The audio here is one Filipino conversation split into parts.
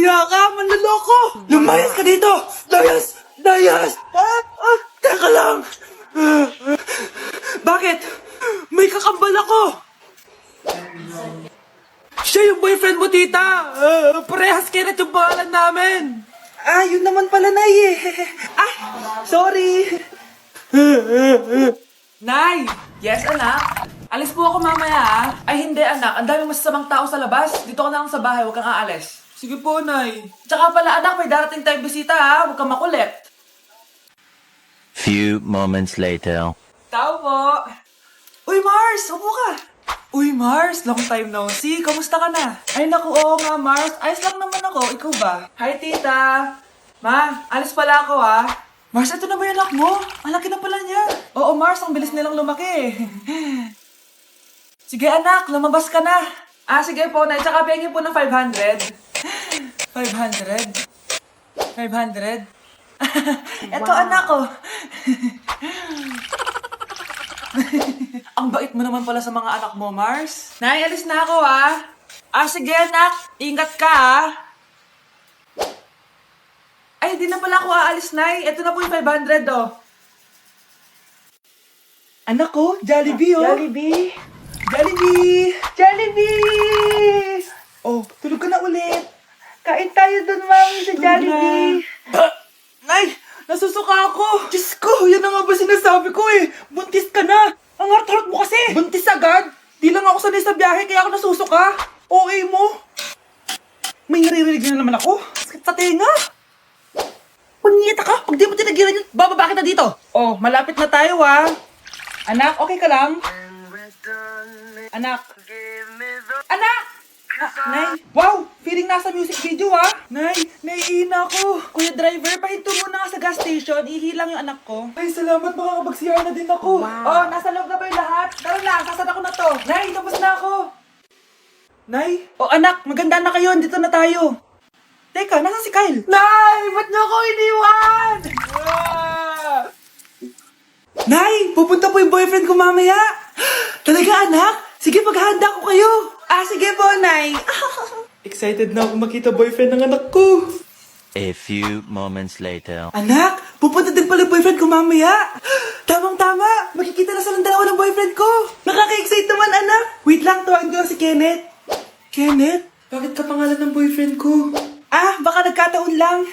hiya ka, manloloko! Lumayas ka dito! Layas! Layas! Teka lang! Bakit? May kakambal ako! Siya yung boyfriend mo, tita! Parehas Kenneth yung pangalan namin! Yun naman pala, Nay eh. Sorry! Nay! Yes, anak? Alis po ako mamaya, ha? Ay, hindi, anak. Ang daming masasamang tao sa labas. Dito ka na lang sa bahay. Huwag kang aalis. Sige po, Nay. Tsaka pala, anak, may darating tayong bisita, ha? Huwag kang makulit. Few moments later. Tao po. Uy, Mars! Upo ka. Uy, Mars! Long time no see. Kamusta ka na? Ay, naku, oo nga, Mars. Ayos lang naman ako. Ikaw ba? Hi, tita. Ma, alis pala ako, ha? Mars, ito na ba yung anak mo? Ang laki na pala niya. Oo, Mars, ang bilis nilang lumaki. Sige, anak, lumabas ka na. Sige po, Nay. Tsaka pengi po ng 500. 500? 500? Eto, anak ko. Ang bait mo naman pala sa mga anak mo, Mars. Nay, alis na ako, ha? Sige, anak. Ingat ka, ha? Ay, di na pala ako aalis, Nay. Ito na po yung 500, oh. Anak ko, Jollibee, oh. Jollibee. Jollibee! Jollibee! Oh, tulog ka na ulit. Kain tayo dun, Mami, sa Jollibee. Nay, nasusuka ako. Diyos ko, yan na nga ba sinasabi ko eh. Buntis ka na. Ang harot-harot mo kasi. Buntis agad. Di lang ako sanay sa biyahe kaya ako nasusuka. Okay mo. May naririnig na naman ako. Sakit sa tenga. Pangingita ka. Pag di mo tinagilan yun, bababa kita dito. Oh, malapit na tayo ah. Anak, okay ka lang? Anak. Anak! Nay, wow! Feeling nasa music video ah! Nay, naiina ako! Kuya driver, pahinto muna nga sa gas station, ihilang yung anak ko. Ay, salamat, makakapag-CR na din ako. Oh, nasa loob na ba yung lahat? Tara na, sasada ko na to. Nay, tapos na ako. Nay? Oh, anak, maganda na kayo, dito na tayo. Teka, nasa si Kyle? Nay, ba't niyo ako iniwan? Nay, pupunta po yung boyfriend ko mamaya. Talaga, anak? Sige, paghahanda ko kayo. Sige po, Nay. Excited na ako makita boyfriend ng anak ko. A few moments later. Anak, pupunta din pala yung boyfriend ko mamaya. Tamang-tama, makikita na silang dalawa ng boyfriend ko. Nakaka-excite naman, anak. Wait lang, tawagin ko lang si Kenneth. Kenneth? Bakit ka pangalan ng boyfriend ko? Baka nagkataon lang.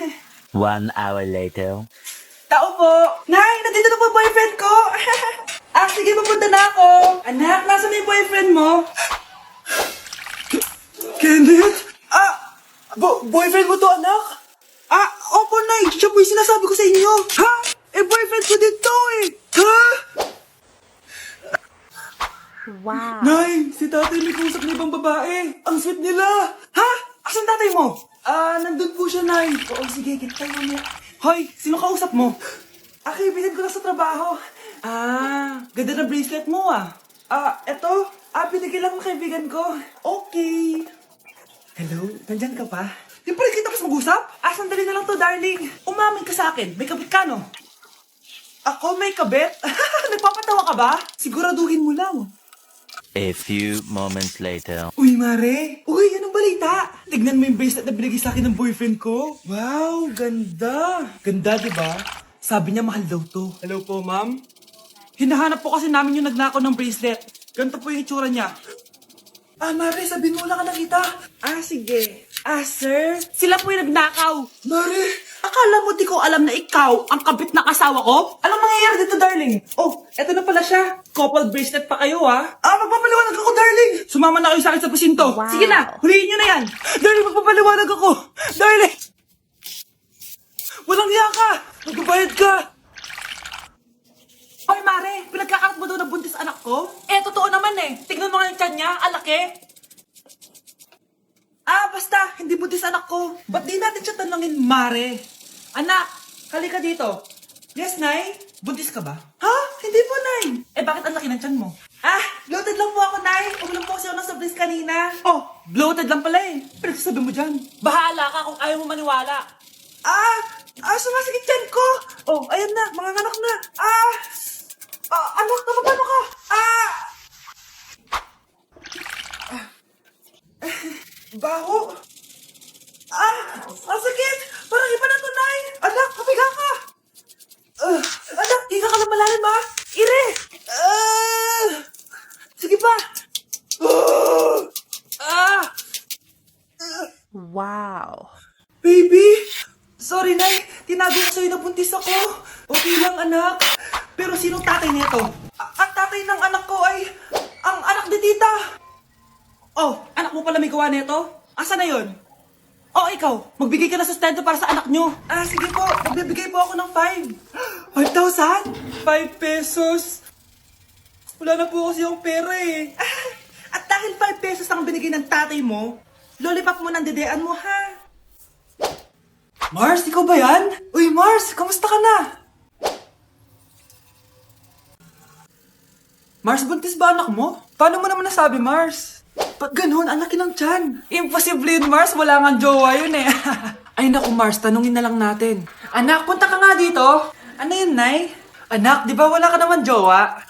1 hour later. Tao po. Nay, nandito na po boyfriend ko. Sige, pupunta na ako. Anak, nasa na yung boyfriend mo? Kenneth? Boyfriend mo to, anak? Opo, Nay. Siya po yung sinasabi ko sa inyo. Ha? Boyfriend ko din to eh. Ha? Wow. Nay, si tatay may kusap na ibang babae. Ang sweet nila. Ha? Asan tatay mo? Nandun po siya, Nay. Oo, sige, kita tayo mo. Hoy, sino kausap mo? Kaibigan ko na sa trabaho. Ganda na bracelet mo eto. Binigyan lang ng kaibigan ko. Okay. Hello, nandyan ka pa? Di pa rin kita mas mag-usap? Sandali na lang to, darling. Umamin ka sa akin. May kabit ka, no? Ako may kabit? Nagpapatawa ka ba? Siguraduhin mo lang. A few moments later. Uy, Mare! Uy, anong balita? Tignan mo yung bracelet na binigay sa akin ng boyfriend ko. Wow, ganda! Ganda, di ba? Sabi niya mahal daw to. Hello po, ma'am? Hinahanap po kasi namin yung nagnakaw ng bracelet. Ganito po yung itsura niya. Mare, sabihin mo lang ka nakita. Sige. Sir? Sila po yung nagnakaw. Mare! Akala mo di ko alam na ikaw ang kabit na kasawa ko? Anong mangyayari dito, darling? Oh, eto na pala siya. Couple bracelet pa kayo, magpapaliwanag ako, darling. Sumama na kayo sa akin sa presinto. Wow. Sige na, huliin nyo na yan. Darling, magpapaliwanag ako. Darling! Walang hiya ka. Magbabayad ka. Ay, Mare, pinagkakarat mo daw na buntis anak ko? Totoo naman Tignan mo nga yung tiyan niya, ang laki. Basta, hindi buntis anak ko. Ba't di natin siya tanongin, Mare? Anak, halika dito. Yes, Nay? Buntis ka ba? Ha? Hindi po, Nay. Bakit ang laki ng tiyan mo? Bloated lang po ako, Nay. Uminom po kasi ako ng surprise kanina. Oh, bloated lang pala Pinagsasabi mo dyan. Bahala ka kung ayaw mo maniwala. Sumasakit tiyan ko. Oh, ayan na, mga anak na. Anak, paano ka? Baho. Ang sakit! Parang iba na to, Nay! Anak, kapiga ka! Anak, higa ka lang malalim, ha? Ire! Sige pa! Wow. Baby! Sorry, Nay. Tinago ko sa'yo na buntis ako. Okay lang, anak. Pero sinong tatay nito? Ang tatay ng anak ko ay ang anak ni tita. Oh, anak mo pala may gawa nito? Asa na yon? Oh, ikaw, magbigay ka na sustento para sa anak nyo. Sige po. Magbibigay po ako ng 5. 5,000? 5 pesos? Wala na po kasi yung pera eh. At dahil 5 pesos ang binigay ng tatay mo, lollipop mo ng dedean mo, ha? Mars, ikaw ba yan? Uy, Mars, kamusta ka na? Mars, buntis ba anak mo? Paano mo naman nasabi, Mars? Ba't ganun? Ang laki ng tiyan. Imposible yun, Mars. Wala nga jowa yun eh. Ay naku, Mars, tanungin na lang natin. Anak, punta ka nga dito. Ano yun, Nay? Anak, di ba wala ka naman jowa?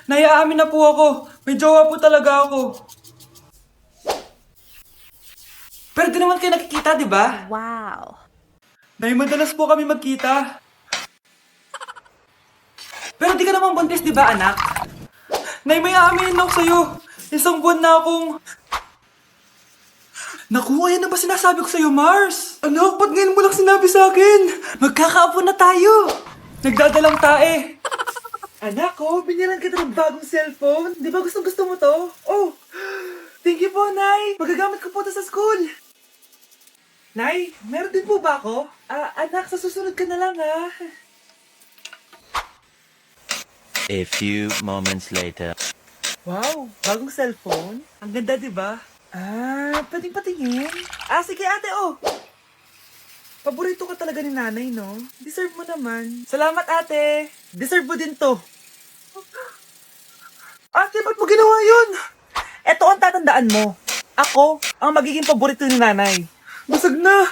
Nay, aamin na po ako. May jowa po talaga ako. Pero di naman kayo nakikita, di ba? Wow. Nay, madalas po kami magkita. Pero di ka naman buntis, di ba, anak? Nay, may aamin ako sa'yo. Isang buwan na akong... Naku, ayan na ba sinasabi ko sa'yo, Mars? Anak, ba't ngayon mo lang sinabi sa akin? Magkakaapo na tayo. Nagdadalang tae. Anak, binilan kita ng bagong cellphone. Di ba gustong-gusto mo to? Oh, thank you po, Nay. Magagamit ko po to sa school. Nay, meron din po ba ako? Anak, sa susunod ka na lang, ha? A few moments later. Wow, bagong cellphone? Ang ganda, di ba? Pwedeng patingin? Sige ate, Paborito ka talaga ni nanay, no? Deserve mo naman. Salamat, ate. Deserve mo din to. Ate, ba't mo ginawa yun? Eto ang tatandaan mo. Ako ang magiging paborito ni nanay. Basag na.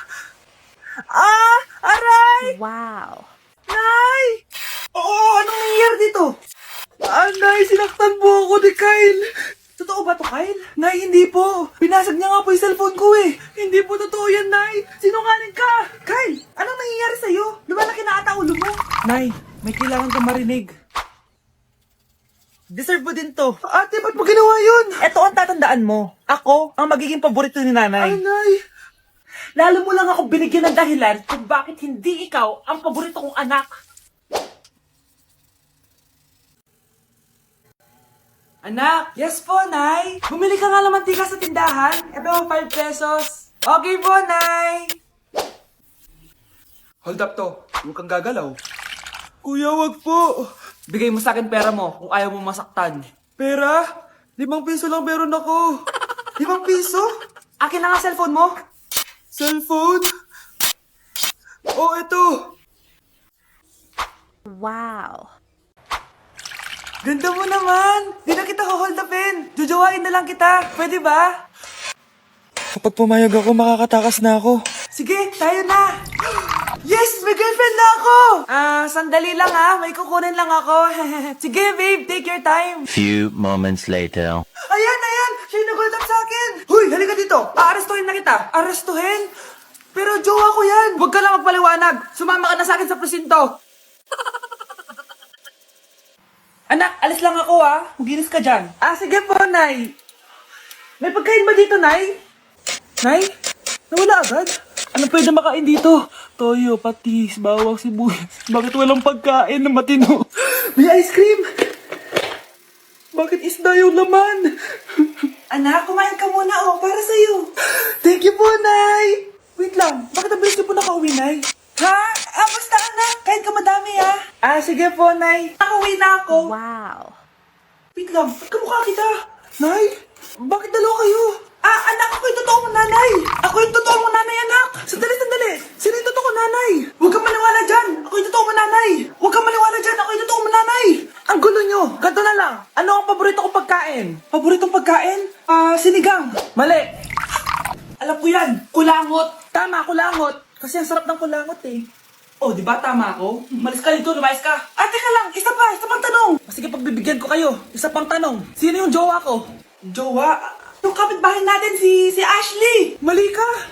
Aray! Wow. Nay! Oo, anong nangyayari dito? Nay, sinaktan mo ako ni Kyle. Totoo ba to, Kyle? Nay, hindi po. Pinasag niya nga po yung cellphone ko eh. Hindi po totoo yan, Nay. Sinungaling ka. Kyle, anong nangyayari sa'yo? Lumalaki na ata ulo mo. Nay, may kailangan kang marinig. Deserve mo din to. Ate, ba't mo ginawa yun? Eto ang tatandaan mo. Ako ang magiging paborito ni nanay. Nay. Lalo mo lang ako binigyan ng dahilan kung bakit hindi ikaw ang paborito kong anak. Anak! Yes po, Nay! Bumili ka nga ng mantika sa tindahan. Ito, 5 pesos. Okay po, Nay! Hold up to. Huwag kang gagalaw. Kuya, wag po. Bigay mo sa akin pera mo kung ayaw mo masaktan. Pera? 5 piso lang meron ako. 5 piso? Akin na nga cellphone mo. Cellphone? Oh, ito. Wow. Ganda mo naman! Di na kita hold upin! Jujuwain na lang kita! Pwede ba? Kapag pumayag ako, makakatakas na ako. Sige, tayo na! Yes! May girlfriend na ako! Sandali lang ha. May kukunin lang ako. Sige, babe. Take your time. Few moments later. Ayan! Siya yung nag-hold up sa akin! Huy, halika dito! Aarestuhin na kita! Arestuhin? Pero jowa ko yan! Huwag ka lang magpaliwanag! Sumama ka na sa akin sa presinto! Anak, alis lang ako Maginis ka dyan. Sige po, Nay. May pagkain ba dito, Nay? Nay? Nawala agad? Ano pwede makain dito? Toyo, patis, bawang, sibuyas. Bakit walang pagkain na matino? May ice cream! Bakit isda yung laman? Anak, kumain ka muna para sa'yo. Thank you po, Nay. Wait lang, bakit ang bilis niyo po nakauwi, Nay? Basta anak, kahit ka madami sige po, Nay. Nakauwi na ako. Wow. Wait lang, ba't kamukha kita? Nay, bakit dalawa kayo? Anak, ako yung totoo mong nanay. Ako yung totoo mong nanay, anak. Sandali. Sino yung totoo kong nanay? Huwag kang maniwala dyan. Ako yung totoo mong nanay. Huwag kang maniwala dyan. Ako yung totoo mong nanay. Ang gulo nyo. Ganto na lang. Ano ang paborito kong pagkain? Paboritong pagkain? Sinigang. Mali. Alam ko yan. Kulangot. Tama, kulangot. Kasi ang sarap ng kulangot eh. Oh, di ba tama ako? Malis ka dito, lumayas ka. Teka lang, isa pang tanong. Sige, pagbibigyan ko kayo. Isa pang tanong. Sino yung jowa ko? Jowa? Yung kapitbahay natin, si Ashley. Mali ka.